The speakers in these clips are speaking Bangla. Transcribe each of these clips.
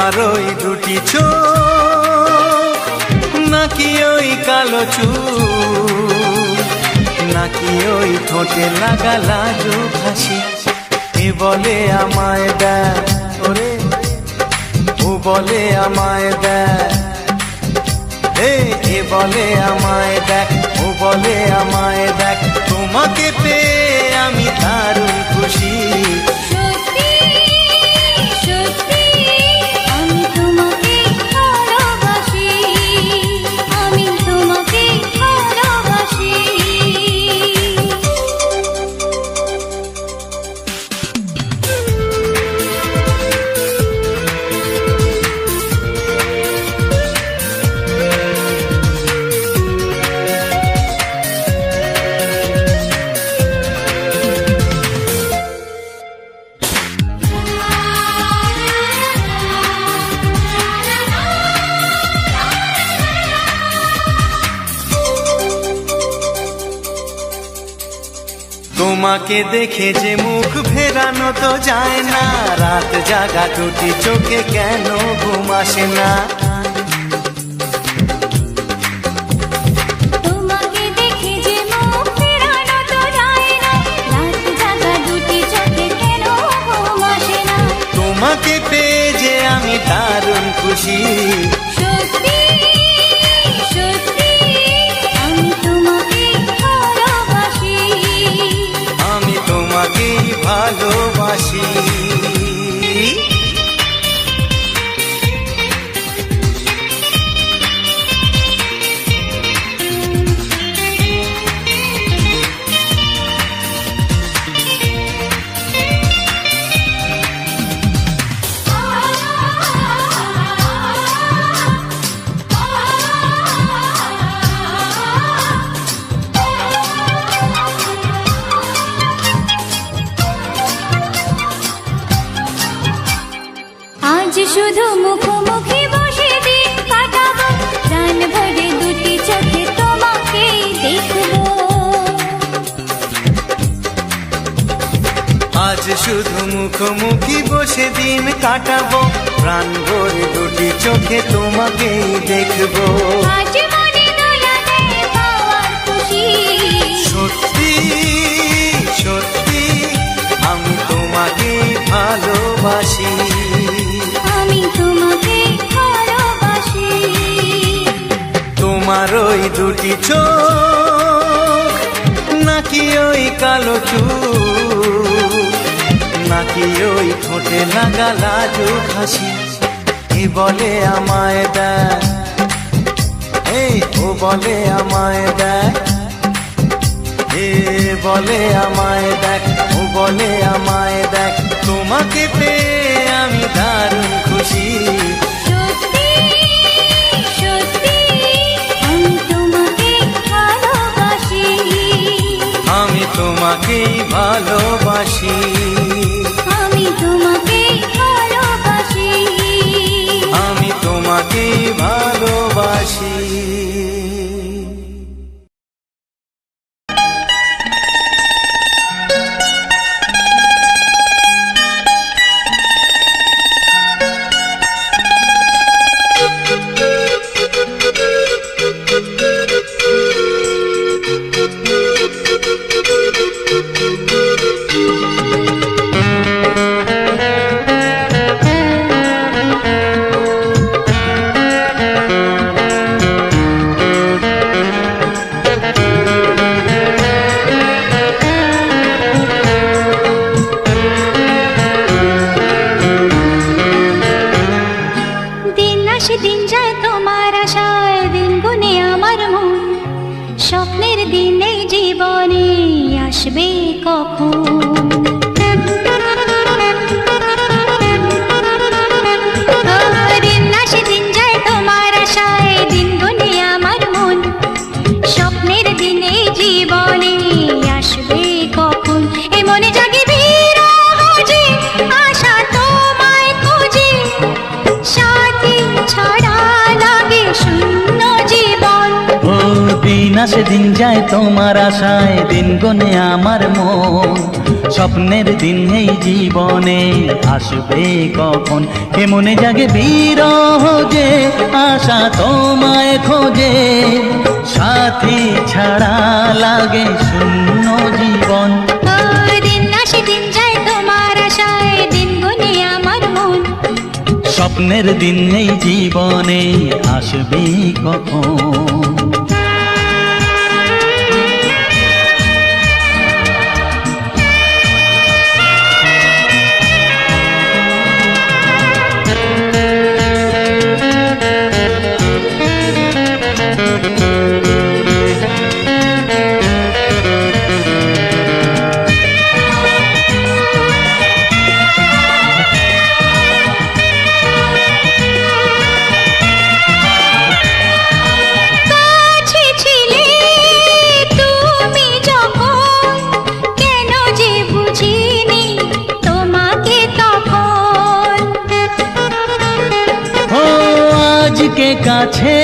তোমার ওই দুটি চোখ, নাকি ওই কালো চুল, নাকি ওই ঠোঁটে লাগা লাজুক হাসি। এ বলে আমায় দেয় ওরে, ও বলে আমায় দেয়, এ বলে আমায় দেখ, ও বলে আমায় দেখ, তোমাকে পেয়ে আমি দারুণ খুশি। সত্যি সত্যি আমি তোমাকে ভালোবাসি, আমি তোমাকে ভালোবাসি। তোমাকে দেখে যে মুখ ফেরানো তো যায় না, রাত জাগা দুটি চোখে কেন ঘুম আসে না। তোমাকে দেখে যে মুখ ফেরানো তো যায় না, রাত জাগা দুটি চোখে কেন ঘুম আসে না। তোমাকে পেয়ে যে আমি দারুণ খুশি। সত্যি সত্যি আমি তোমাকে ভালোবাসি, আমি তোমাকেই ভালোবাসি। আজ শুধু মুখোমুখি বসে দিন কাটাবো, প্রাণ ভরে দুটি চোখে তোমাকেই দেখবো। আজ শুধু মুখোমুখি বসে দিন কাটাবো, প্রাণ ভরে দুটি চোখে তোমাকেই দেখবো। আজ মনে দোলা দেয় পাওয়ার খুশি। সত্যি সত্যি আমি তোমাকেই ভালোবাসি। আমি তোমাকে ভালোবাসি। তোমার ওই দুটি চোখ, নাকি ওই কালো চুল, নাকি ওই ঠোঁটে লাগা লাজুক হাসি। এ বলে আমায় দেয়, ও বলে আমায় দেয়, এ বলে আমায় দেখ, ও বলে আমায় দেখ, তোমাকে পেয়ে আমি দারুণ খুশি। সত্যি সত্যি আমি তোমাকে ভালোবাসি, আমি তোমাকেই ভালোবাসি। আমি তোমাকে ভালোবাসি, আমি তোমাকেই ভালোবাসি। দিন যায় তোমার আশায়, দিন গুনে আমার মন, স্বপ্নের দিন এই জীবনে আসবে কখন। দিন আসে দিন যায় তোমার আশায়, দিন গুনে আমার মন, স্বপ্নের দিন এই জীবনে আসবে কখন। এ মনে জাগে বিরহ যে আশা তোমায় খুঁজে, সাথী ছাড়া লাগে শূন্য জীবন। ও দিন আসে দিন যায় তোমার আশায়, দিন গনে আমার মন, স্বপ্নের দিন এই জীবনে আসবে কখন, কে মনে জাগে বিরহ যে আশা তোমায় খোঁজে, সাথী ছাড়া লাগে শূন্য জীবন। ও দিন আসে দিন যায় তোমার আশায়, দিন গুনে আমার মন। স্বপ্নের দিন এই জীবনে আসবে কখন। আজকে কাছে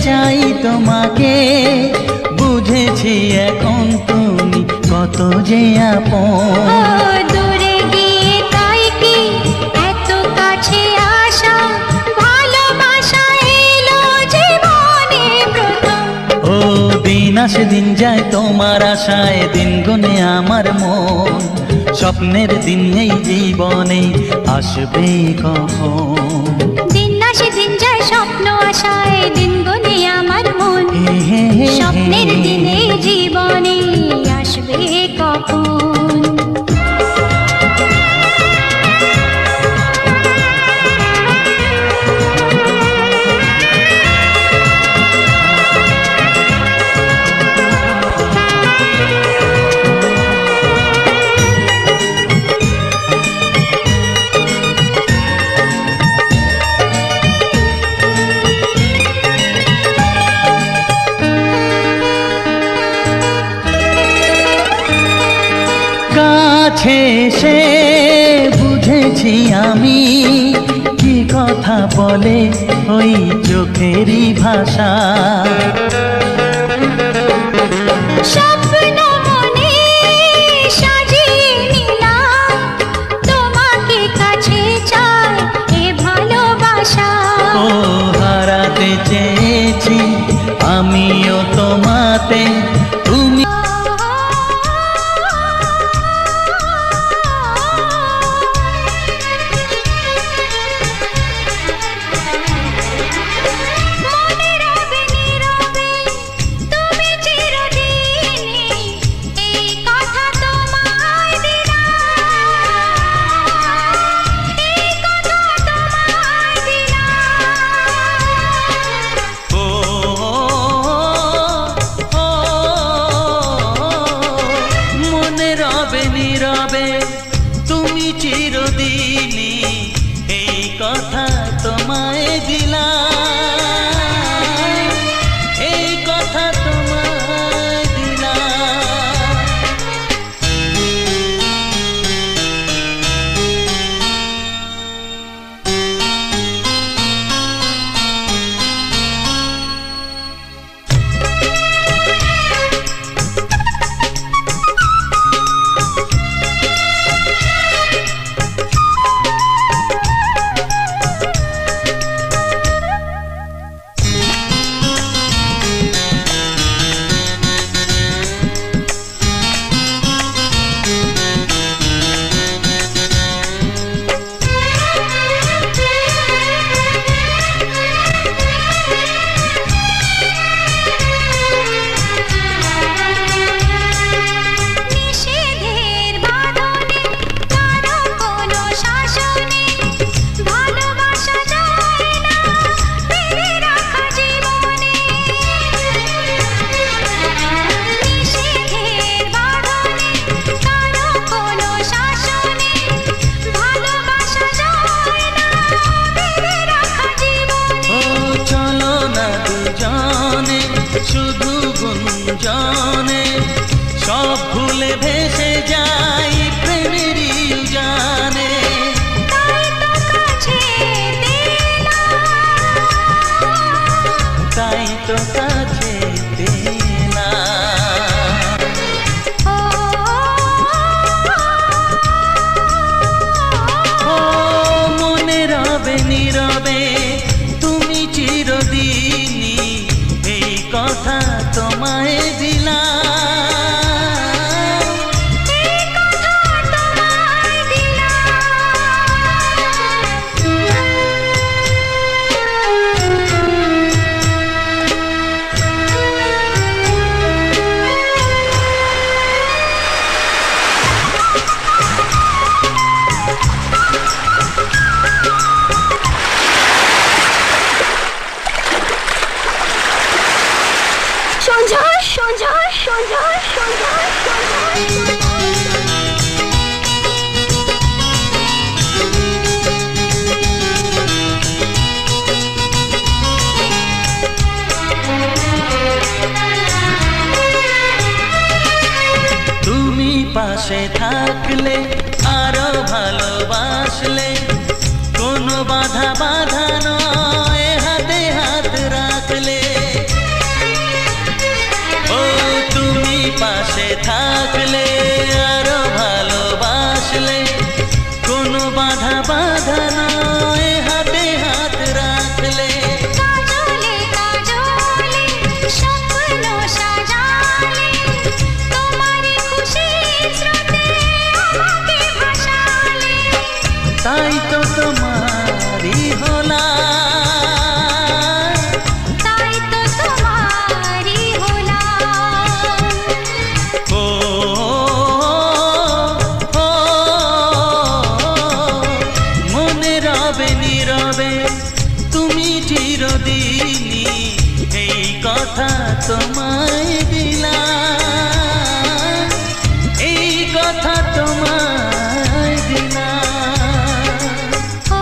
চাই তোমাকে, বুঝেছি এখন তুমি কত যে আপন। দূরে গিয়ে তাই কি এত কাছে আসা, ভালোবাসা এলো জীবনে প্রথম। ও দিন আসে দিন যায় তোমার আশায়, দিন গুনে আমার মন। স্বপ্নের দিন এই জীবনে আসবে কখন। দিন আসে দিন যায় স্বপ্ন আশায়, দিন গুনে আমার মন। স্বপ্নের দিনে জীবনে আসবে কখন। কাছে এসে বুঝেছি আমি, কি কথা বলে ওই চোখেরই ভাষা। স্বপ্ন মনে সাজিয়ে নিলাম, তোমাকে কাছে চাই এ ভালোবাসা। ও হারাতে চেয়েছি আমিও তোমাতে, তুমি নীরবে তুমি চিরদিনই, এই কথা তোমায় দিলাম, এই কথা তোমায় দিলাম। শুধু গুঞ্জনে সব ভুলে ভেসে যাই প্রেমেরই জানে। তাই তো কাছে দিলাম। কথা তোমায় দিলাম, এই কথা তোমায় সঞ্জয় সঞ্জয় সঞ্জয় সঞ্জয় তুমি পাশে থাকলে আরো ভালোবাসলে, কোনো বাধা বাধা নয় হাতে হাত রাখলে। ও তুমি পাশে থাকলে আরো ভালোবাসলে, কোনো বাধা বাধা নয় হাতে হাত রাখলে। কাজলে কাজলে স্বপ্ন সাজালে, তোমারই খুশির স্রোতে আমাকে ভাসালে। তাই তো তোমারই হলাম, তাই তো তোমারই হলাম। ও ও, মনে রবে নীরবে তুমি চিরদিনই, এই কথা তোমায় দিলাম, এই কথা তোমায় দিলাম। ও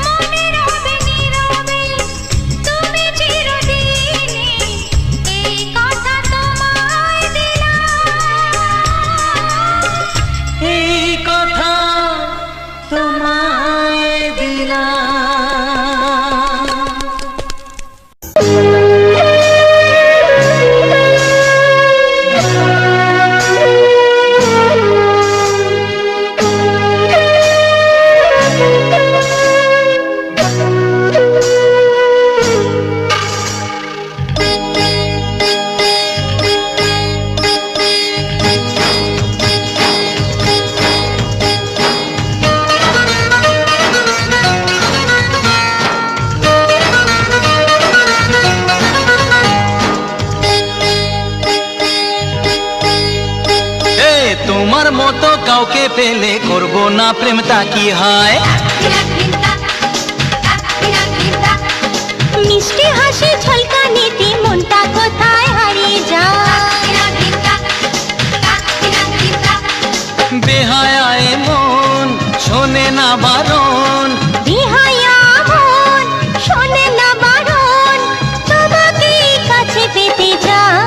মনে রবে নীরবে তুমি চিরদিনই, এই কথা তোমায় দিলাম। এই কথা তোমায় দিলাম। তোমার মতো কাউকে পেলে করব না প্রেম, তা কি হয়? মিষ্টি হাসি ঝলকানিতে মনটা কোথায় হারিয়ে যায়। বেহায়ায় মন শোনে না বারণ, বিহায়া মন শোনে না বারণ, তোমাকে কাছে পেতে যায়।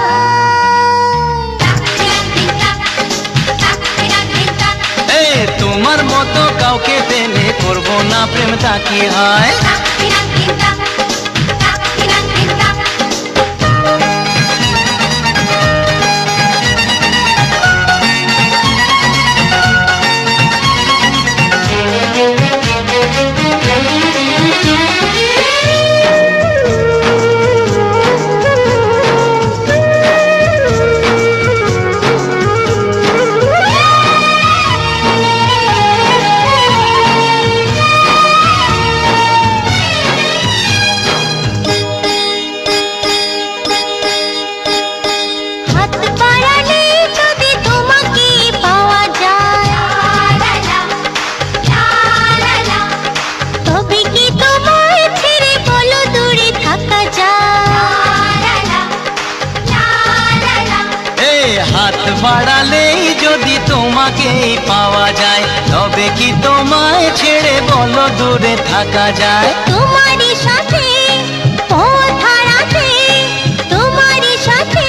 তোমার মতো কাউকে পেলে করব না প্রেম, তা কি হয়? হাত বাড়ালেই যদি তোমাকে পাওয়া যায়, তবে কি তোমায় ছেড়ে বলো দূরে থাকা যায়? তোমারই সাথে পথ হারাতে, তোমারই সাথে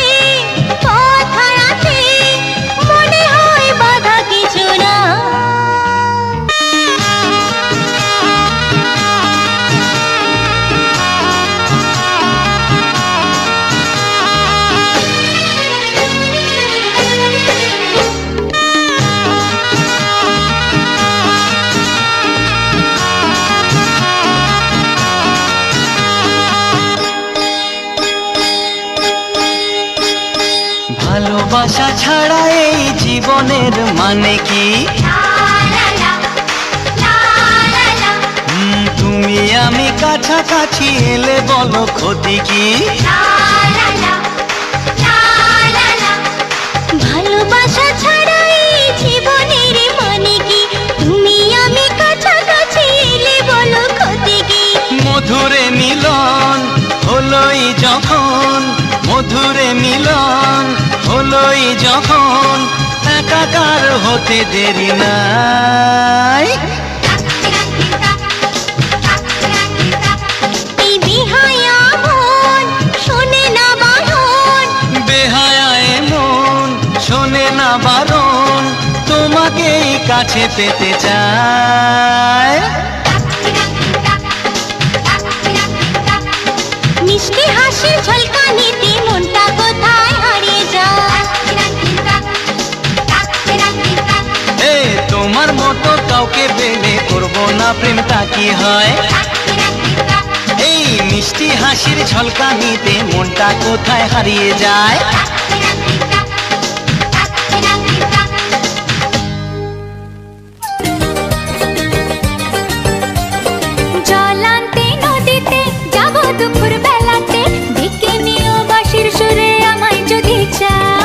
পথ হারাতে মনে হয় বাধা কিছু না। ভালোবাসা ছাড়া এই জীবনের মানে কি? তুমি আমি কাছাকাছি এলে বলো ক্ষতি কি? ভালোবাসা ছাড়া এই জীবনের মানে কি? তুমি আমি কাছাকাছি এলে বলো ক্ষতি কি? মধুরে মিলন হলোই যখন, মধুরে মিলন হলোই যখন, একাকার হতে দেরি নাই। এই বেহায়া মন শোনে না বারণ, বেহায়া মন শোনে না বারণ, তোমাকেই কাছে পেতে চায়। মিষ্টি হাসি ঝলকানিতে মনটা কোথায় হারিয়ে যায়। তোমার মতো কাউকে পেলে করবো না প্রেমটা কি হয়? এই মিষ্টি হাসির ঝলকানিতে মনটা কোথায় হারিয়ে যায়। জল আনতে নদীতে যাব দুপুর বেলাতে, ডেকে নিও বাঁশির সুরে আমায় যদি চাও।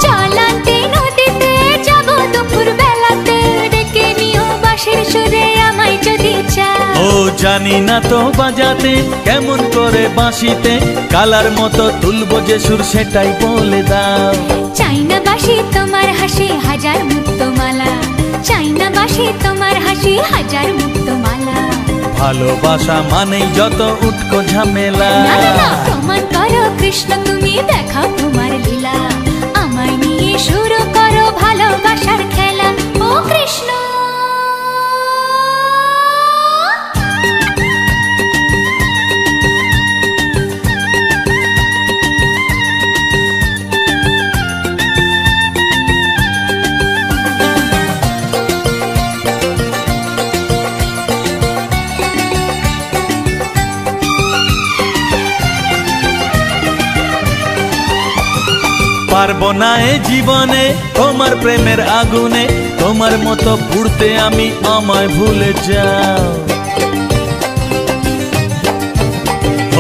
জল আনতে নদীতে যাব দুপুর বেলাতে, ডেকে নিও বাঁশির সুরে আমায় যদি চাও। ও জানি না তো বাজাতে কেমন করে বাঁশিতে, কালার মতো তুলবো যে সুর সেটাই বলে দাও। চাই না বাঁশি তোমার হাসি হাজার মুক্তমালা, চাই না বাঁশি তোমার হাসি হাজার মুক্তমালা। ভালোবাসা মানেই যত উটকো ঝামেলা। না না না, প্রমাণ করো কৃষ্ণ তুমি দেখাও তোমার লীলা, আমায় নিয়ে শুরু করো ভালোবাসার খেলা। ও কৃষ্ণ পারবো না এ জীবনে তোমার প্রেমের আগুনে, তোমার মতো পুড়তে আমি, আমায় ভুলে যাও।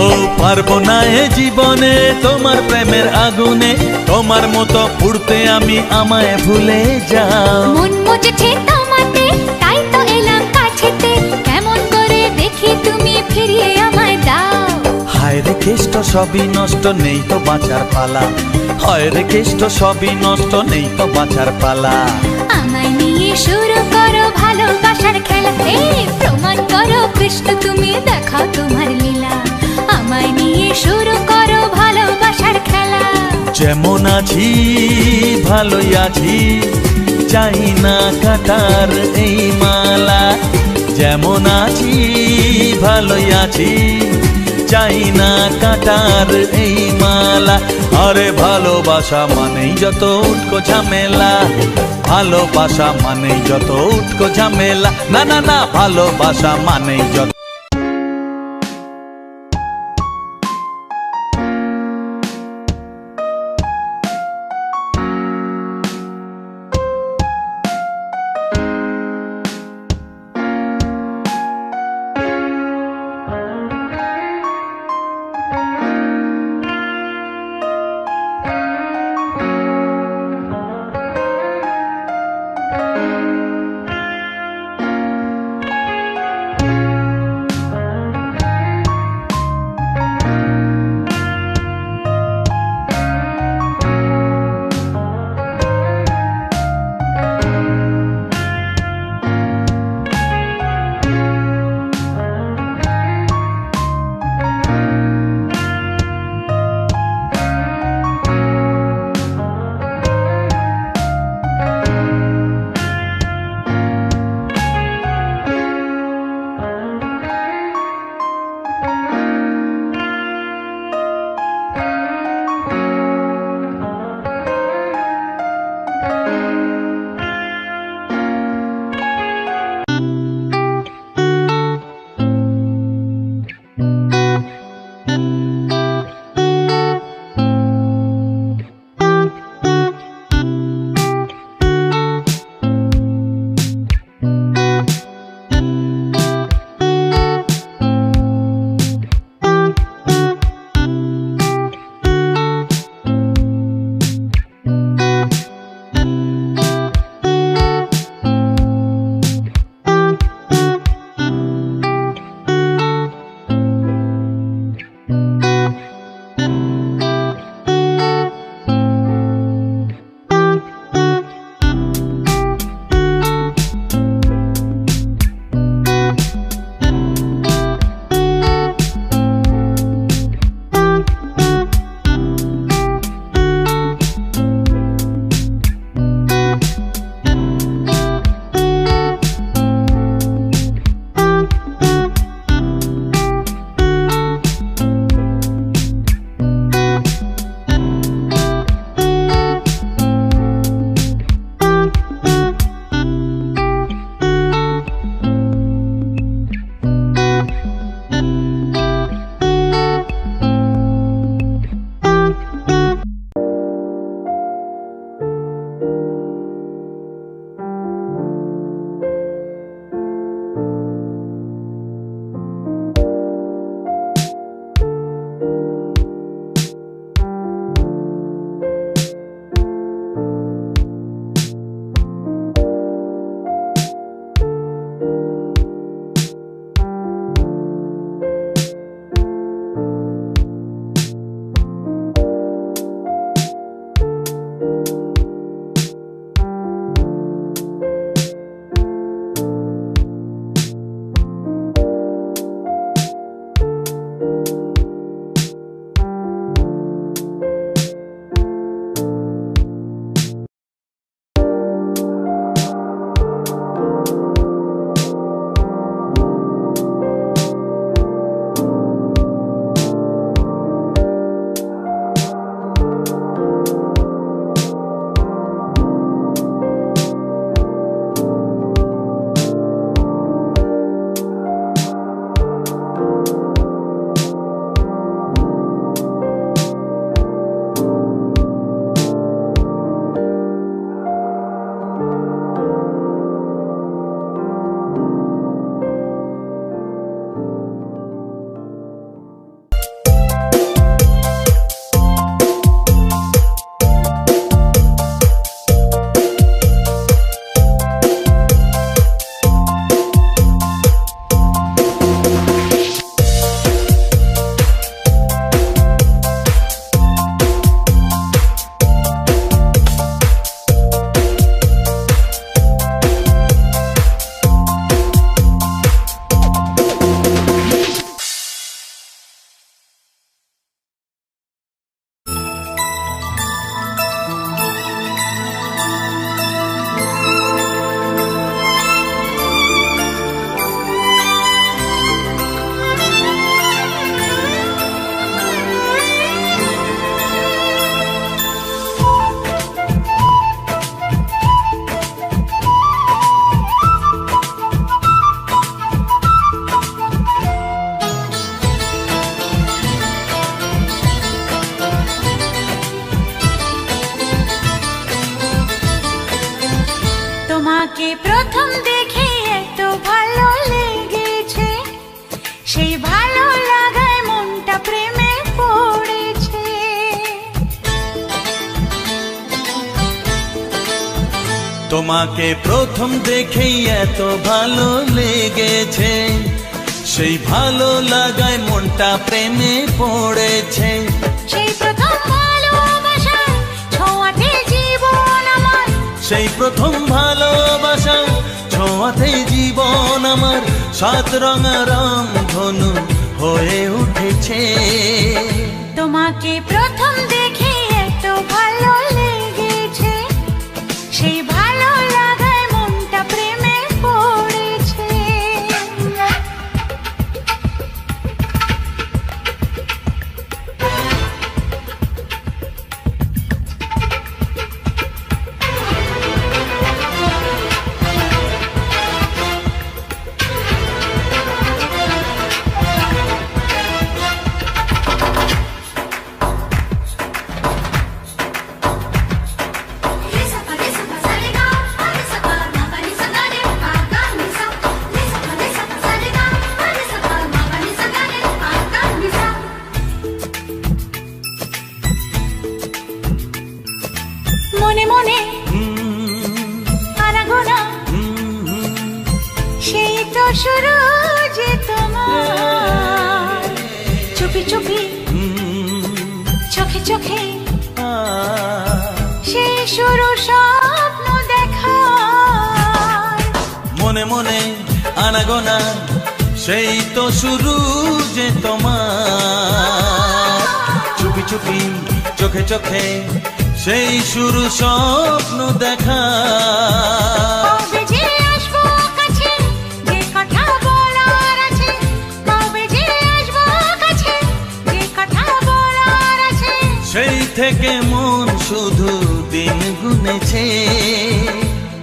ও পারবো না এ জীবনে তোমার প্রেমের আগুনে, তোমার মতো পুড়তে আমি, আমায় ভুলে যাও। মন মজেছে তোমাতে তাই তো এলাম কাছেতে, কেমন করে দেখি তুমি ফিরিয়ে আমায় দাও। হায় রে কেষ্ট সবই নষ্ট, নেই তো বাঁচার পালা। হায় রে কেষ্ট সবই নষ্ট, নেই তো বাঁচার পালা। আমায় নিয়ে শুরু করো ভালোবাসার খেলা। প্রমাণ করো কৃষ্ণ তুমি দেখাও তোমার লীলা, আমায় নিয়ে শুরু করো ভালোবাসার খেলা। যেমন আছি ভালোই আছি, চাই না কাটার এই মালা। যেমন আছি ভালোই আছি, চাই না কাটার এই মালা। আরে ভালোবাসা মানেই যত উটকো ঝামেলা, ভালোবাসা মানেই যত উটকো ঝামেলা। না না না, ভালোবাসা মানেই যত তোমাকে প্রথম দেখেই এত ভালো লেগেছে, সেই ভালো লাগায় মনটা প্রেমে পড়েছে। সেই প্রথম ভালোবাসায় ছোঁয়াতে জীবন আমার, সেই প্রথম ভালোবাসা ছোঁয়াতে জীবন আমার, সাত রঙা রাম ধনু হয়ে উঠেছে। তোমাকে প্রথম দেখে এত ভালো লেগেছে, সেই ভালো লাগায় মনটা প্রেমে পড়েছে। মনে মনে আনাগোনা, সেই তো শুরু যে তোমার, চুপি চুপি চোখে চোখে, সেই শুরু স্বপ্ন দেখা। মনে মনে আনাগোনা, সেই তো শুরু যে তোমার, চুপি চুপি চোখে চোখে, সেই শুরু স্বপ্ন দেখা। কবে যে আসবো কাছে, যে কথা বলার আছে, কবে যে আসবো কাছে, যে কথা বলার আছে। সেই থেকে মন শুধু দিন গুনেছে।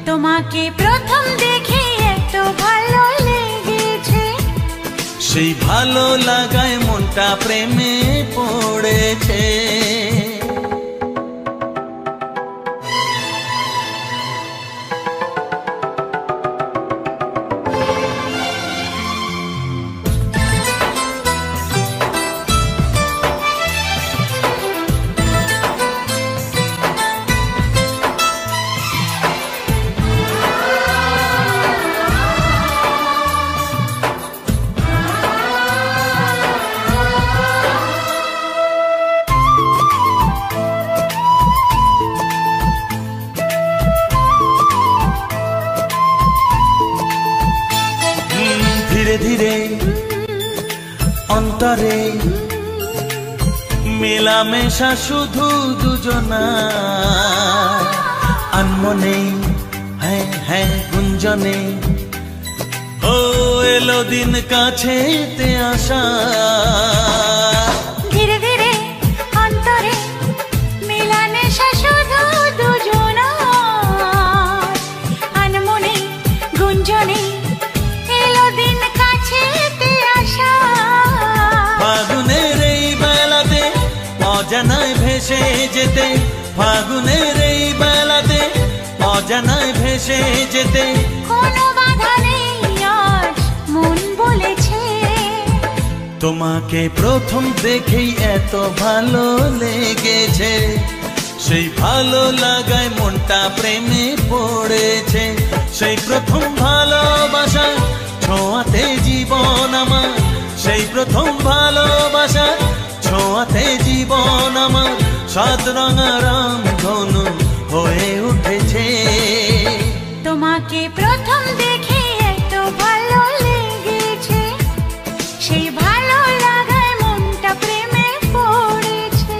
তোমাকে প্রথম দেখে এত ভালো লেগেছে, সেই ভালো লাগায় মনটা প্রেমে পড়েছে। ধীরে ধীরে অন্তরে মেলামেশা শুধু দুজনা, আনমনে হ্যাঁ হ্যাঁ গুঞ্জনে, ও এলো দিন কাছেতে আসা। ধীরে ধীরে অন্তরে মেলামেশা শুধু দুজনার, আনমনে গুঞ্জনে, এলো দিন কাছেতে আসা। ফাগুনের এই বেলাতে অজানায় ভেসে যেতে, ফাগুনের এই বেলাতে অজানায় ভেসে যেতে, কোনো বাধা নেই আজ মন বলেছে। তোমাকে প্রথম দেখেই এত ভালো লেগেছে, সেই ভালো লাগায় মনটা প্রেমে পড়েছে। সেই প্রথম ভালোবাসা ছোঁয়াতে জীবন আমার, সেই প্রথম ভালোবাসা ছোঁয়াতে জীবন আমার, সাত রঙা রাম ধনু হয়ে উঠেছে। তোমাকে প্রথম দেখে এত ভালো লেগেছে, সেই ভালো লাগায় মনটা প্রেমে পড়েছে।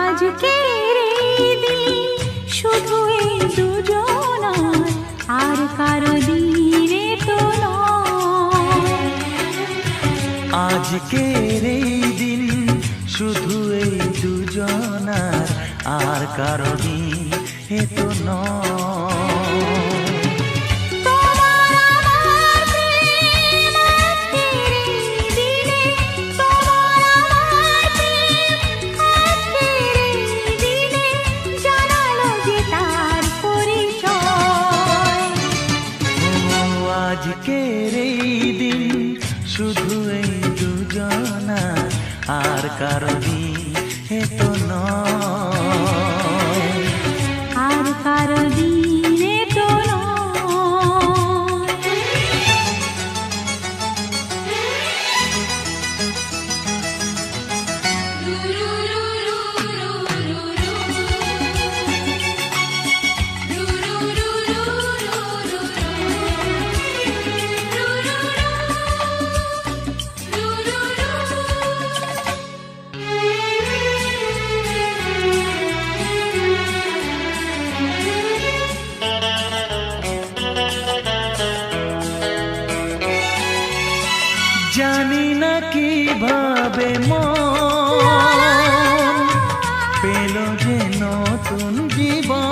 আজকের এই দিন শুধু এই দুজনার, আর কারো দিনে তো নয়। আজকের এই দিন শুধু এই দুজনার, আর কারো দিন এ তো নয়। আজকের এই দিন শুধু এই দুজনার, আর কারো দিন এ তো নয়, আর কারো দিন এ তো জানি না কিভাবে মন পেল যে নতুন জীবন।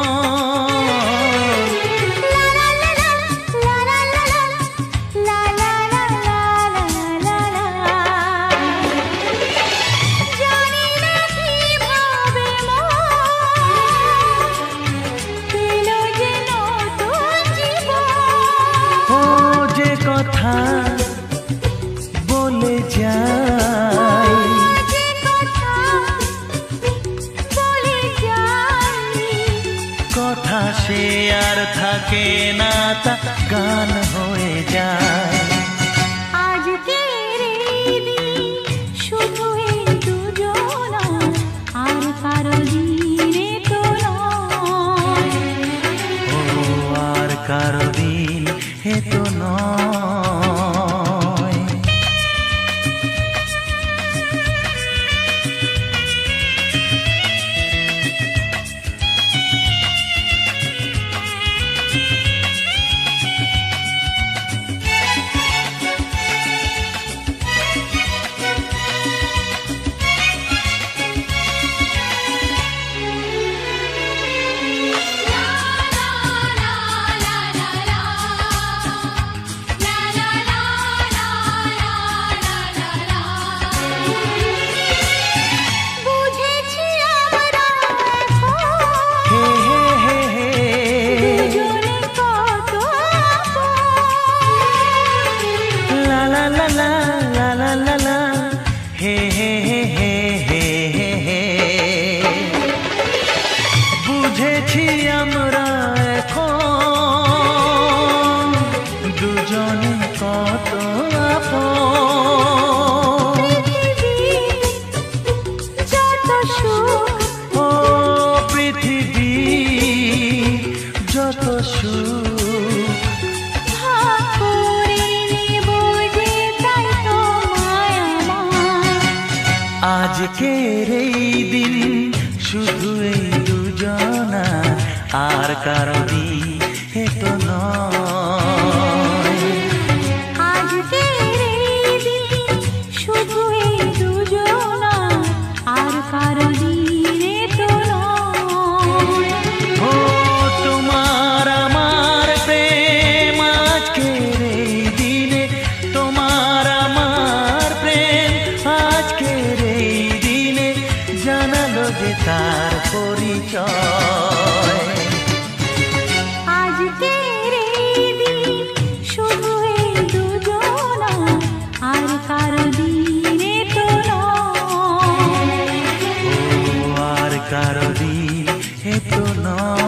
ও যে কথা বলে যাই, কথা সে আর থাকে না, তা গান হয়ে যায়। আজকের এই দিন শুধু এই দুজনার, আর কারো দিন এ তো নয়, ও আর কারো দিন এ তো নয়। বুঝেছি আমরা এখন দুজনে কত আপন। ও পৃথিবী যত সুখ, আজকের এই দিন শুধু এই দুজনা, আর কারো দিন এ তো নয়। আজকের এই দিন শুধু এই দুজনার, আর কারো দিন এ তো নয়। ও তোমার আমার প্রেম আজকের এই দিনে, তোমার আমার প্রেম আজকের এই দিনে জানালো যে তার পরিচয়। আজকের এই দিন শুধু এই দুজনার, আর কারো দিন এ তো নয়, ও আর কারো দিন এ তো নয়।